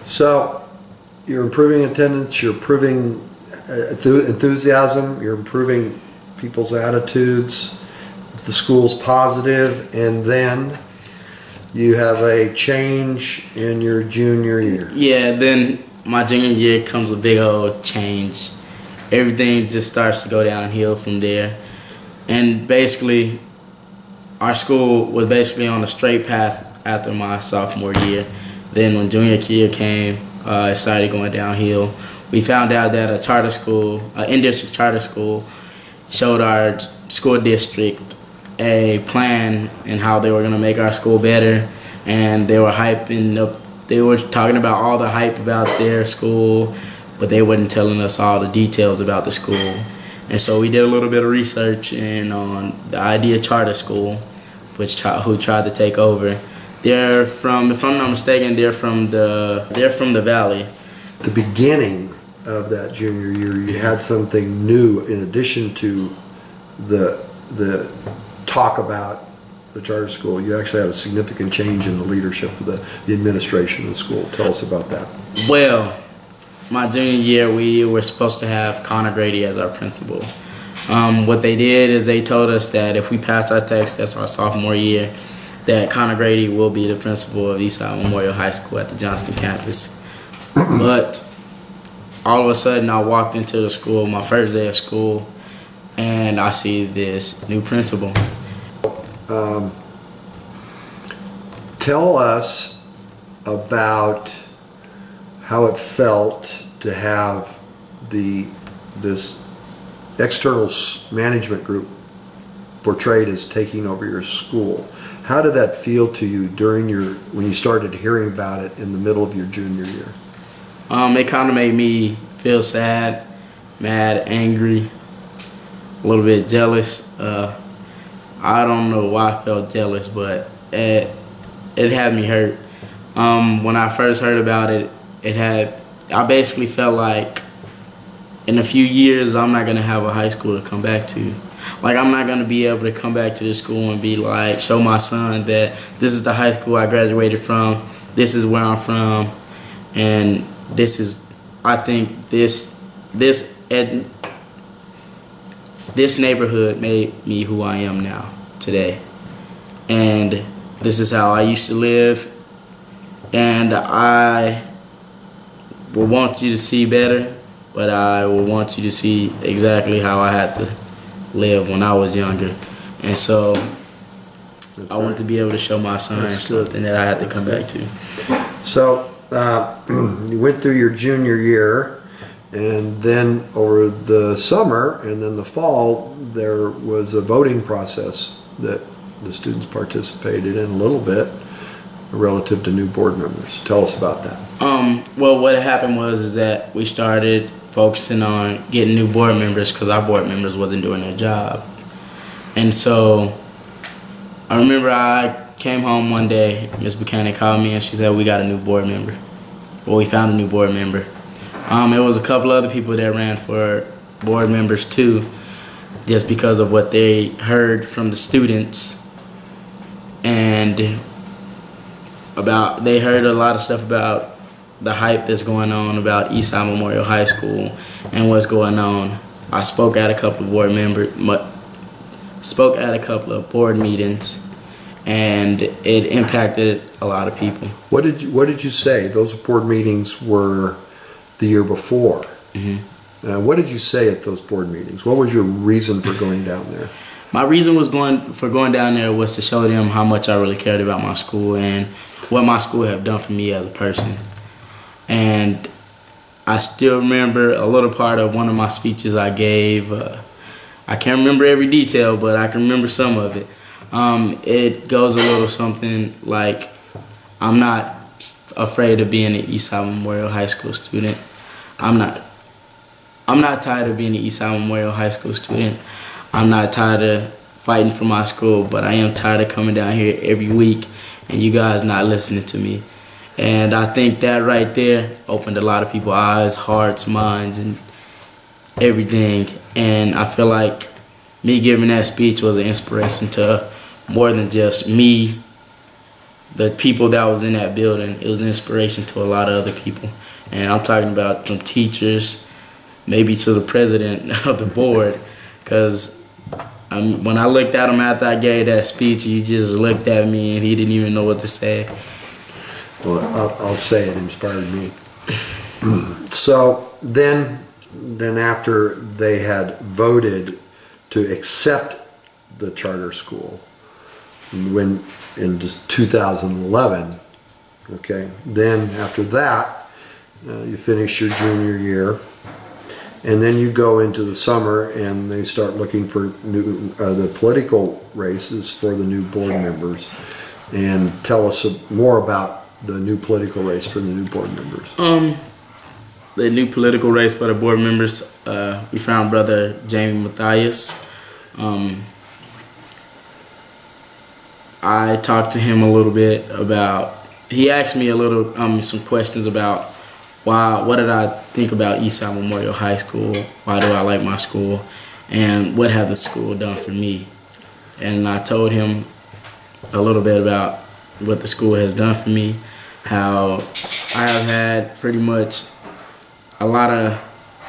So you're improving attendance, you're improving enthusiasm, you're improving people's attitudes, the school's positive, and then you have a change in your junior year. Yeah, then my junior year comes a big old change. Everything just starts to go downhill from there. And basically, our school was basically on a straight path after my sophomore year. Then when junior year came, it started going downhill. We found out that a charter school, an in-district charter school, showed our school district a plan and how they were going to make our school better. And they were hyping up, they were talking about all the hype about their school, but they weren't telling us all the details about the school. And so we did a little bit of research on the idea charter school, who tried to take over. They're from, if I'm not mistaken, they're from the Valley. The beginning of that junior year, you had something new in addition to the talk about the charter school. You actually had a significant change in the leadership of the administration of the school. Tell us about that. Well, my junior year, we were supposed to have Connor Grady as our principal. What they did is they told us that if we passed our test, that's our sophomore year, that Connor Grady will be the principal of Eastside Memorial High School at the Johnston Campus. But all of a sudden, I walked into the school, my first day of school, and I see this new principal. Tell us about how it felt to have this external management group portrayed as taking over your school. How did that feel to you when you started hearing about it in the middle of your junior year? It kind of made me feel sad, mad, angry, a little bit jealous. I don't know why I felt jealous, but it had me hurt. When I first heard about it, I basically felt like in a few years I'm not gonna have a high school to come back to. Like, I'm not gonna be able to come back to this school and be like, show my son that this is the high school I graduated from, this is where I'm from, and this is, I think this neighborhood made me who I am now today. And this is how I used to live, and I will want you to see better, but I will want you to see exactly how I had to live when I was younger. And so I want to be able to show my son something that I had to come back to. So you went through your junior year, and then over the summer and then the fall, there was a voting process that the students participated in a little bit relative to new board members. Tell us about that. Well, what happened was that we started focusing on getting new board members because our board members wasn't doing their job. And so I remember I came home one day, Ms. Buchanan called me and she said, we got a new board member. Well, we found a new board member. It was a couple other people that ran for board members too, just because of what they heard from the students, and they heard a lot of stuff about the hype that's going on about Eastside Memorial High School and what's going on. I spoke at a couple of board meetings, and it impacted a lot of people. What did you say? Those board meetings were the year before. Mm-hmm. What did you say at those board meetings? What was your reason for going down there? My reason for going down there was to show them how much I really cared about my school and what my school had done for me as a person. And I still remember a little part of one of my speeches I gave. I can't remember every detail, but I can remember some of it. It goes a little something like, I'm not afraid of being an Eastside Memorial High School student. I'm not tired of being an Eastside Memorial High School student. I'm not tired of fighting for my school, but I am tired of coming down here every week and you guys not listening to me. And I think that right there opened a lot of people's eyes, hearts, minds, and everything. And I feel like me giving that speech was an inspiration to more than just me the people that was in that building, it was an inspiration to a lot of other people. And I'm talking about from teachers, maybe to the president of the board, because when I looked at him after I gave that speech, he just looked at me and he didn't even know what to say. Well, I'll say it inspired me. So then after they had voted to accept the charter school, when in just 2011, okay, then after that, you finish your junior year, and then you go into the summer and they start looking for new the political races for the new board members. And tell us more about the new political race for the new board members. The new political race for the board members, we found Brother Jamie Matthias. I talked to him a little bit about, he asked me a little, some questions about what did I think about Eastside Memorial High School, why do I like my school, and what has the school done for me. And I told him a little bit about what the school has done for me, how I have had pretty much a lot of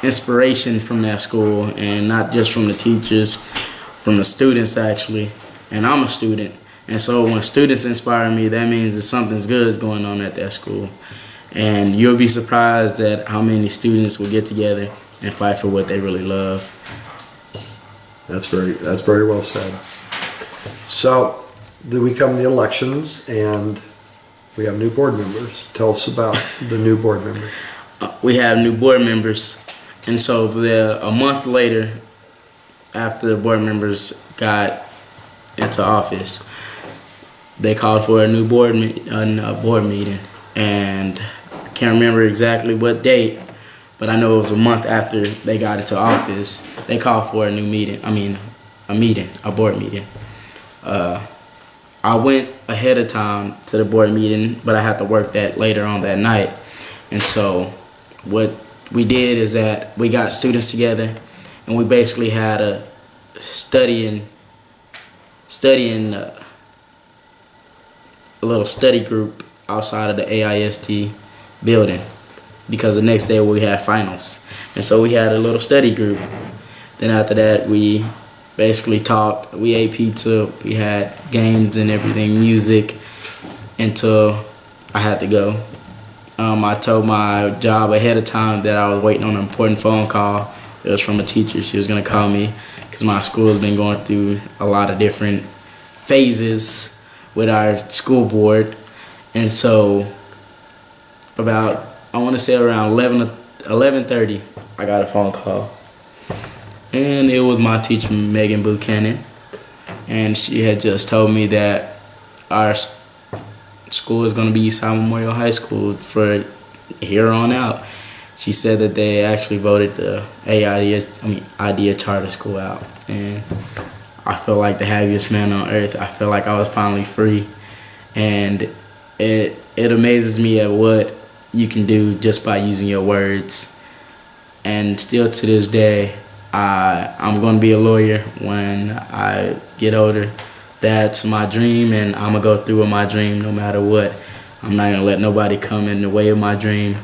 inspiration from that school, and not just from the teachers, from the students actually, and I'm a student. And so when students inspire me, that means that something's good going on at that school. And you'll be surprised at how many students will get together and fight for what they really love. That's very well said. So then we come to the elections and we have new board members. Tell us about the new board members. We have new board members, and so a month later, after the board members got into office, they called for a new board meeting, and I can't remember exactly what date, but I know it was a month after they got into office. They called for a new meeting. A board meeting. I went ahead of time to the board meeting, but I had to work that later on that night, and so what we did is that we got students together, and we basically had a studying a little study group outside of the AISD building, because the next day we had finals. And so we had a little study group. Then after that, we basically talked, we ate pizza, we had games and everything, music, until I had to go. I told my job ahead of time that I was waiting on an important phone call. It was from a teacher. She was going to call me because my school has been going through a lot of different phases with our school board. And so about, I want to say around 11:30, I got a phone call. And it was my teacher, Megan Buchanan. And she had just told me that our school is going to be Eastside Memorial High School for here on out. She said that they actually voted the IDEA charter school out, and I feel like the happiest man on earth. I feel like I was finally free, and it amazes me at what you can do just by using your words. And still to this day, I'm going to be a lawyer when I get older. That's my dream, and I'm going to go through with my dream no matter what. I'm not going to let nobody come in the way of my dream.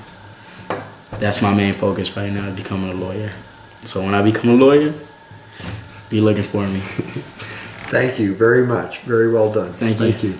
That's my main focus right now, is becoming a lawyer. So when I become a lawyer, be looking for me. Thank you very much. Very well done. Thank you. Thank you.